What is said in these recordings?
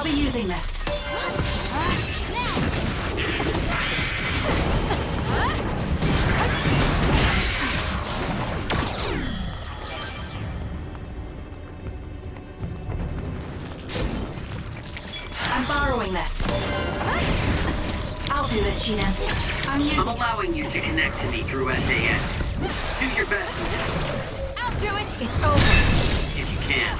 I'll be using this. I'm borrowing this. I'll do this, Sheena. I'm allowing you to connect to me through SAS. Do your best with it. I'll do it. It's over. If you can.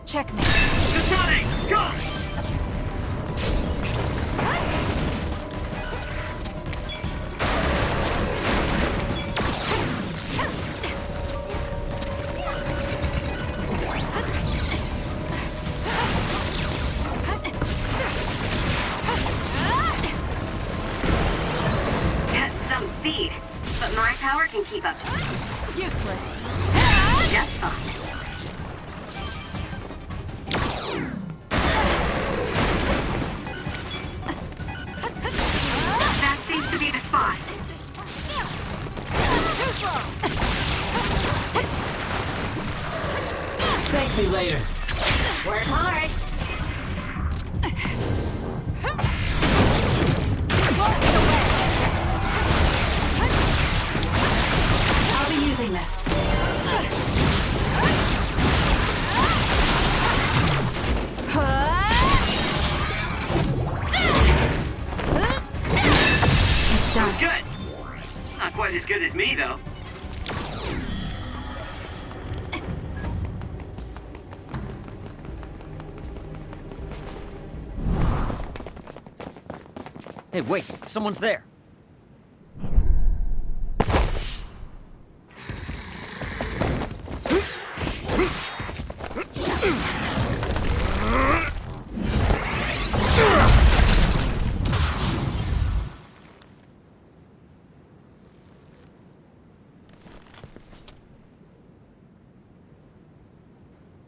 Checkmate. Kasane, go! That's some speed, but my power can keep up. Useless. Just fine. That seems to be the spot. Too slow. Thank me later. Work hard. I'll be using this. It's done. Good. Not quite as good as me, though. Hey, wait, someone's there.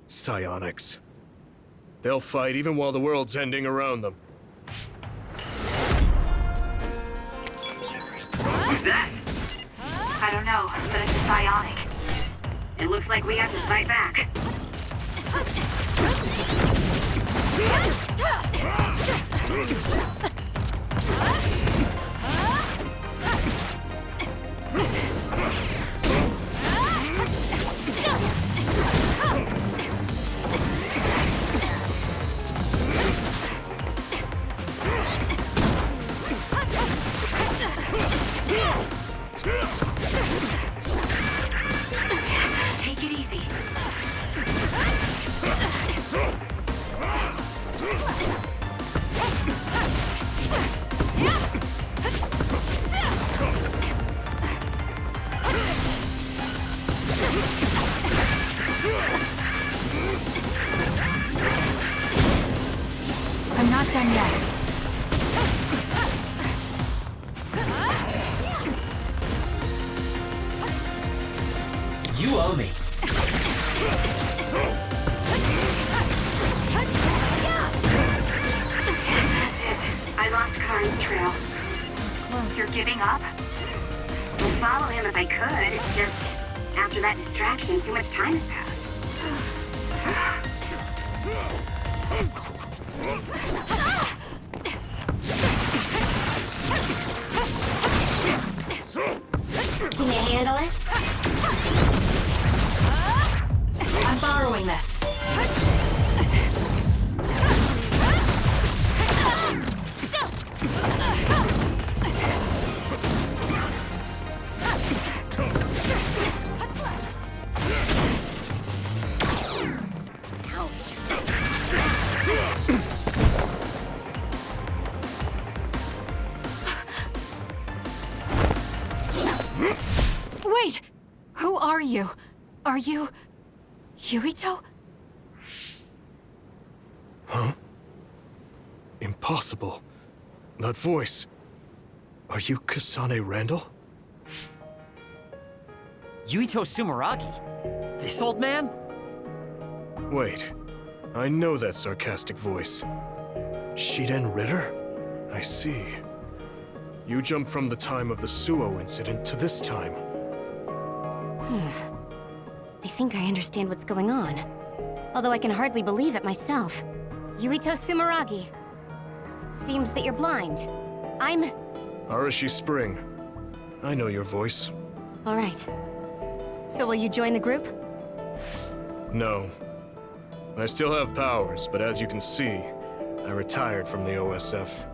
Psionics. They'll fight even while the world's ending around them. Who's that? I don't know, but it's psionic. It looks like we have to fight back. Take it easy. I'm not done yet. You owe me. That's it. I lost Karin's trail. It was close. You're giving up? I'd follow him if I could. It's just, after that distraction, too much time has passed. Can you handle it? I'm borrowing this. Wait! Who are you? Are you... Yuito? Huh? Impossible. That voice. Are you Kasane Randall? Yuito Sumeragi? This old man? Wait. I know that sarcastic voice. Shiden Ritter? I see. You jump from the time of the Suo incident to this time. I think I understand what's going on. Although I can hardly believe it myself. Yuito Sumeragi. It seems that you're blind. I'm... Arashi Spring. I know your voice. All right. So will you join the group? No. I still have powers, but as you can see, I retired from the OSF.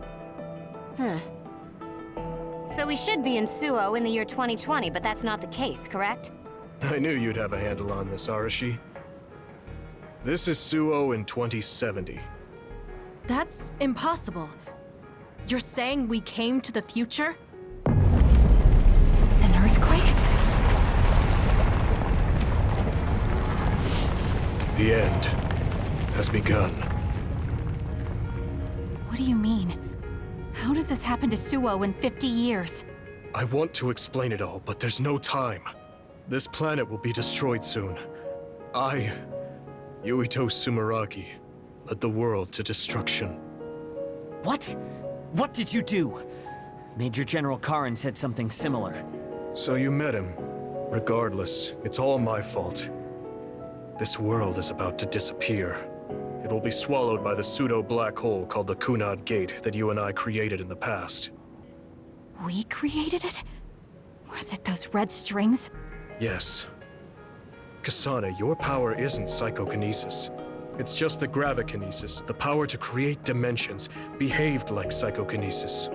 Huh. So we should be in Suo in the year 2020, but that's not the case, correct? I knew you'd have a handle on this, Arashi. This is Suo in 2070. That's impossible. You're saying we came to the future? An earthquake? The end has begun. What do you mean? How does this happen to Suo in 50 years? I want to explain it all, but there's no time. This planet will be destroyed soon. I, Yuito Sumeragi, led the world to destruction. What? What did you do? Major General Karin said something similar. So you met him. Regardless, it's all my fault. This world is about to disappear. It will be swallowed by the pseudo-black hole called the Kunad Gate that you and I created in the past. We created it? Was it those red strings? Yes. Kasane, your power isn't psychokinesis. It's just the gravikinesis, the power to create dimensions, behaved like psychokinesis.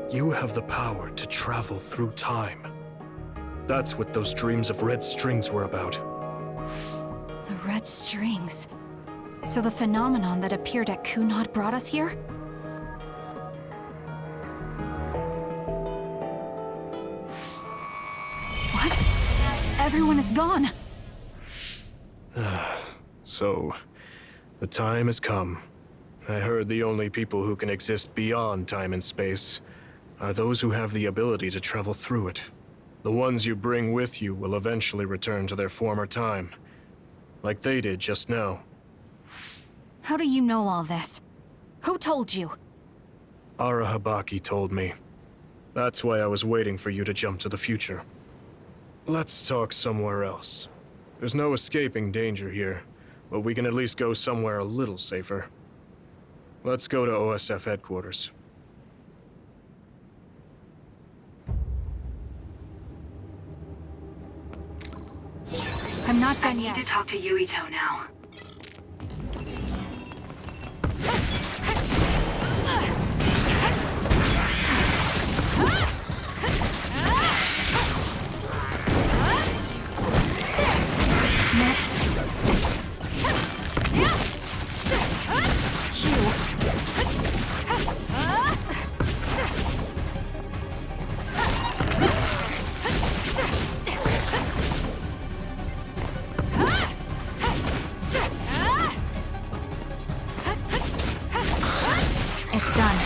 You have the power to travel through time. That's what those dreams of red strings were about. The red strings. So the phenomenon that appeared at Kunad brought us here? What? Everyone is gone. So, the time has come. I heard the only people who can exist beyond time and space are those who have the ability to travel through it. The ones you bring with you will eventually return to their former time, like they did just now. How do you know all this? Who told you? Ara Habaki told me. That's why I was waiting for you to jump to the future. Let's talk somewhere else. There's no escaping danger here, but we can at least go somewhere a little safer. Let's go to OSF headquarters. I'm not I done need yet. to talk to Yuito now. Next. It's done.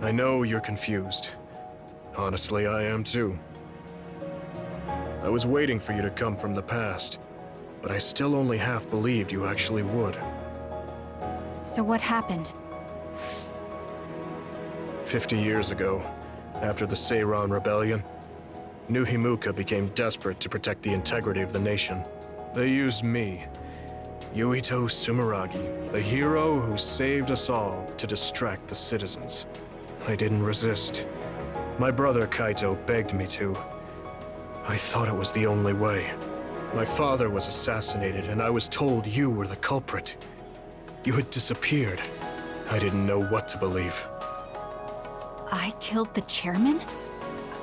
I know you're confused. Honestly, I am too. I was waiting for you to come from the past, but I still only half believed you actually would. So what happened? 50 years ago, after the Seiran Rebellion, New Himuka became desperate to protect the integrity of the nation. They used me, Yuito Sumeragi, the hero who saved us all, to distract the citizens. I didn't resist. My brother Kaito begged me to. I thought it was the only way. My father was assassinated, and I was told you were the culprit. You had disappeared. I didn't know what to believe. I killed the chairman?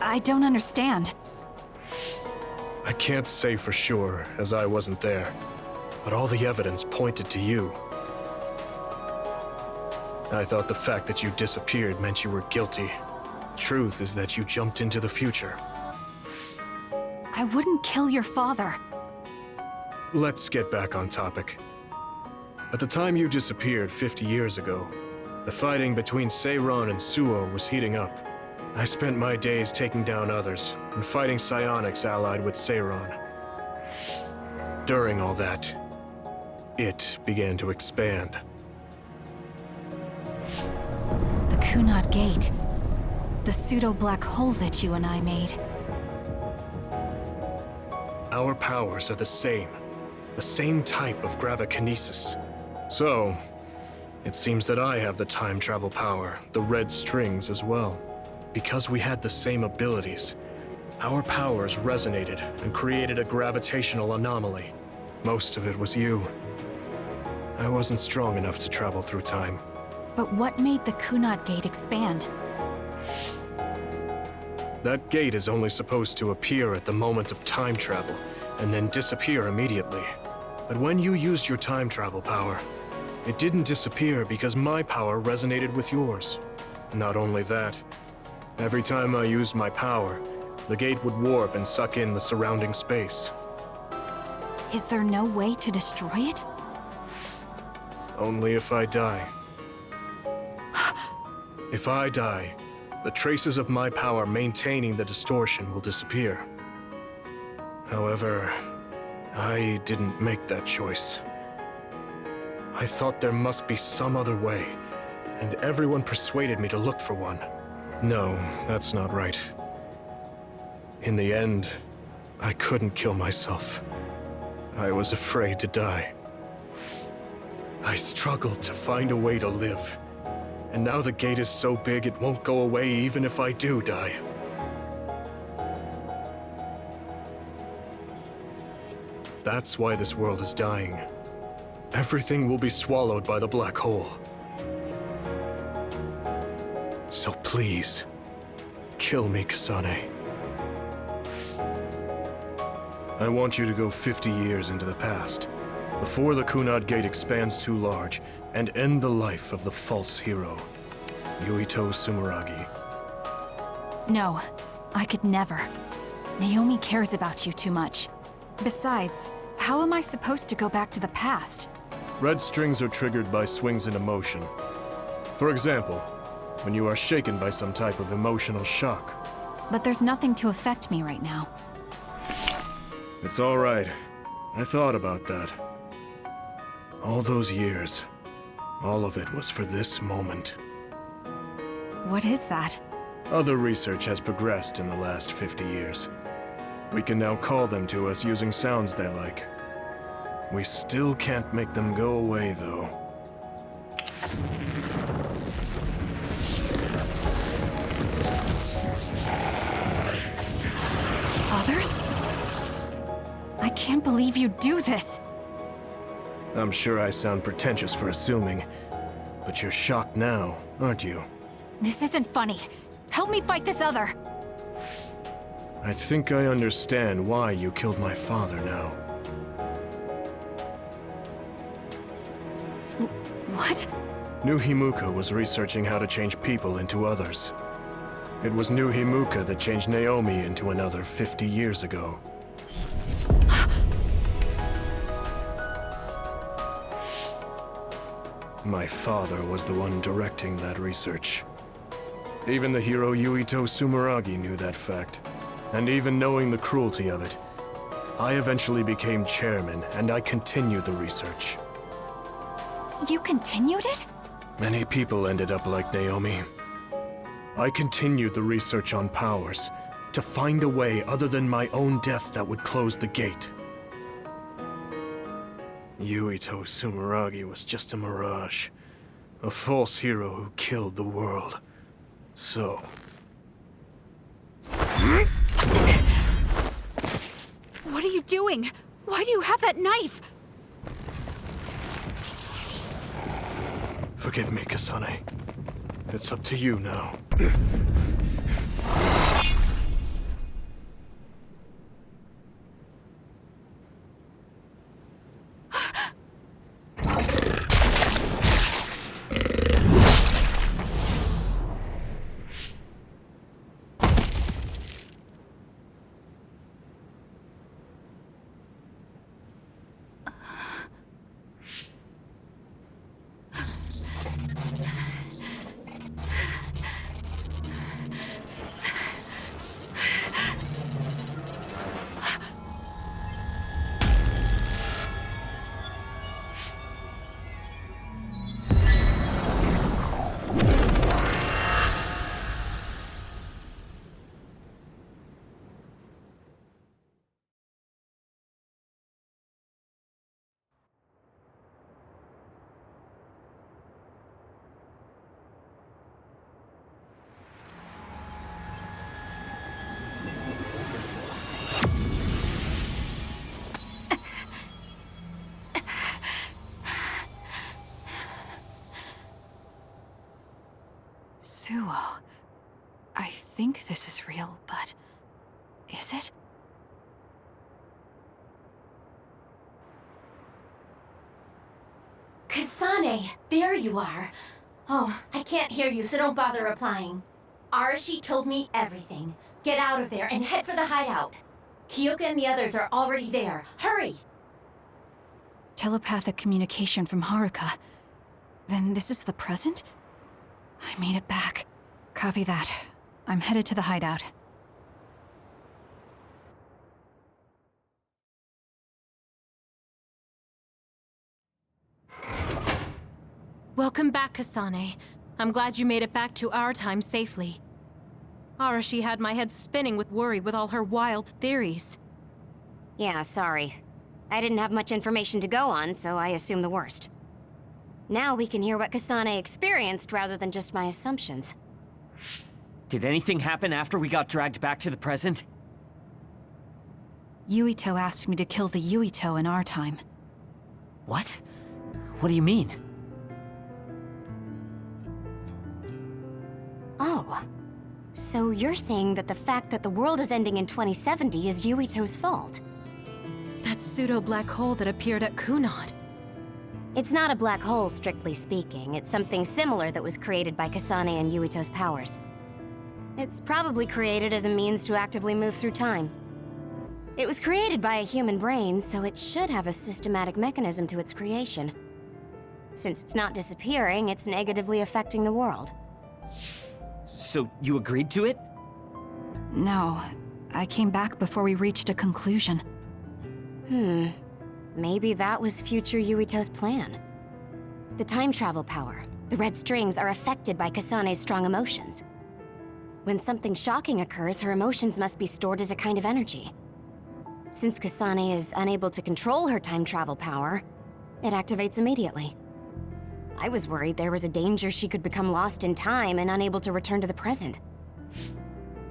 I don't understand. I can't say for sure, as I wasn't there, but all the evidence pointed to you. I thought the fact that you disappeared meant you were guilty. Truth is that you jumped into the future. I wouldn't kill your father. Let's get back on topic. At the time you disappeared 50 years ago, the fighting between Seiron and Suo was heating up. I spent my days taking down others and fighting psionics allied with Seiron. During all that, it began to expand. The Kunad Gate. The pseudo-black hole that you and I made. Our powers are the same type of gravikinesis. So, it seems that I have the time travel power, the red strings as well. Because we had the same abilities, our powers resonated and created a gravitational anomaly. Most of it was you. I wasn't strong enough to travel through time. But what made the Kunad Gate expand? That gate is only supposed to appear at the moment of time travel, and then disappear immediately. But when you used your time travel power, it didn't disappear because my power resonated with yours. Not only that, every time I used my power, the gate would warp and suck in the surrounding space. Is there no way to destroy it? Only if I die. If I die, the traces of my power maintaining the distortion will disappear. However, I didn't make that choice. I thought there must be some other way, and everyone persuaded me to look for one. No, that's not right. In the end, I couldn't kill myself. I was afraid to die. I struggled to find a way to live. And now the gate is so big it won't go away even if I do die. That's why this world is dying. Everything will be swallowed by the black hole. So please, kill me, Kasane. I want you to go 50 years into the past, before the Kunad Gate expands too large, and end the life of the false hero, Yuito Sumeragi. No, I could never. Naomi cares about you too much. Besides, how am I supposed to go back to the past? Red strings are triggered by swings in emotion. For example, when you are shaken by some type of emotional shock. But there's nothing to affect me right now. It's all right. I thought about that. All those years, all of it was for this moment. What is that? Other research has progressed in the last 50 years. We can now call them to us using sounds they like. We still can't make them go away, though. Others? I can't believe you do this! I'm sure I sound pretentious for assuming, but you're shocked now, aren't you? This isn't funny. Help me fight this other! I think I understand why you killed my father now. What? New Himuka was researching how to change people into others. It was New Himuka that changed Naomi into another 50 years ago. My father was the one directing that research. Even the hero Yuito Sumeragi knew that fact. And even knowing the cruelty of it, I eventually became chairman and I continued the research. You continued it? Many people ended up like Naomi. I continued the research on powers, to find a way other than my own death that would close the gate. Yuito Sumeragi was just a mirage. A false hero who killed the world. So... What are you doing? Why do you have that knife? Forgive me, Kasane. It's up to you now. duo. I think this is real, but is it? Kasane, there you are. Oh, I can't hear you, so don't bother replying. Arashi told me everything. Get out of there and head for the hideout. Kyoka and the others are already there. Hurry! Telepathic communication from Haruka. Then this is the present? I made it back. Copy that. I'm headed to the hideout. Welcome back, Kasane. I'm glad you made it back to our time safely. Arashi had my head spinning with worry with all her wild theories. Yeah, sorry. I didn't have much information to go on, so I assumed the worst. Now we can hear what Kasane experienced rather than just my assumptions. Did anything happen after we got dragged back to the present? Yuito asked me to kill the Yuito in our time. What? What do you mean? Oh. So you're saying that the fact that the world is ending in 2070 is Yuito's fault? That pseudo-black hole that appeared at Kunad. It's not a black hole, strictly speaking. It's something similar that was created by Kasane and Yuito's powers. It's probably created as a means to actively move through time. It was created by a human brain, so it should have a systematic mechanism to its creation. Since it's not disappearing, it's negatively affecting the world. So you agreed to it? No, I came back before we reached a conclusion. Maybe that was future Yuito's plan. The time travel power, the red strings, are affected by Kasane's strong emotions. When something shocking occurs, her emotions must be stored as a kind of energy. Since Kasane is unable to control her time travel power, it activates immediately. I was worried there was a danger she could become lost in time and unable to return to the present.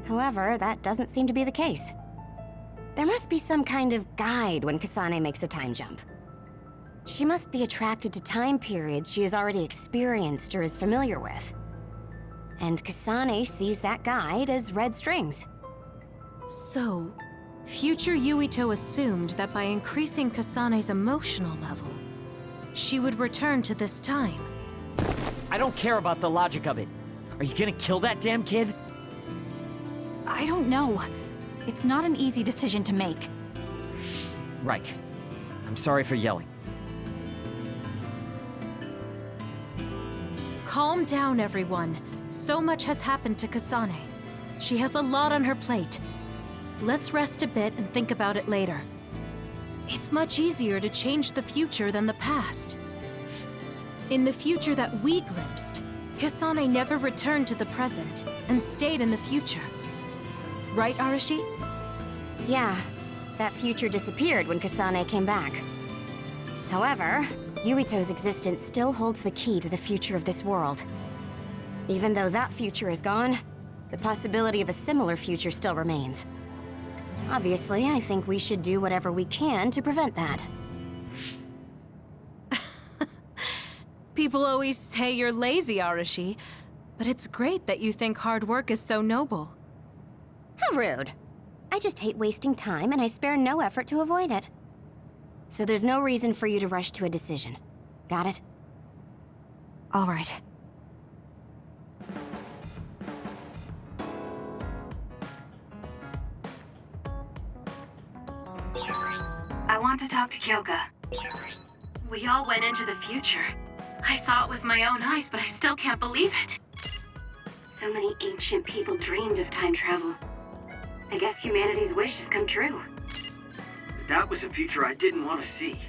However, that doesn't seem to be the case. There must be some kind of guide when Kasane makes a time jump. She must be attracted to time periods she has already experienced or is familiar with. And Kasane sees that guide as red strings. So, future Yuito assumed that by increasing Kasane's emotional level, she would return to this time. I don't care about the logic of it. Are you gonna kill that damn kid? I don't know. It's not an easy decision to make. Right. I'm sorry for yelling. Calm down, everyone. So much has happened to Kasane. She has a lot on her plate. Let's rest a bit and think about it later. It's much easier to change the future than the past. In the future that we glimpsed, Kasane never returned to the present and stayed in the future. Right, Arashi? Yeah, that future disappeared when Kasane came back. However, Yuito's existence still holds the key to the future of this world. Even though that future is gone, the possibility of a similar future still remains. Obviously, I think we should do whatever we can to prevent that. People always say you're lazy, Arashi, but it's great that you think hard work is so noble. How rude. I just hate wasting time and I spare no effort to avoid it. So there's no reason for you to rush to a decision. Got it? All right. I want to talk to Kyoka. We all went into the future. I saw it with my own eyes, but I still can't believe it. So many ancient people dreamed of time travel. I guess humanity's wish has come true. But that was a future I didn't want to see.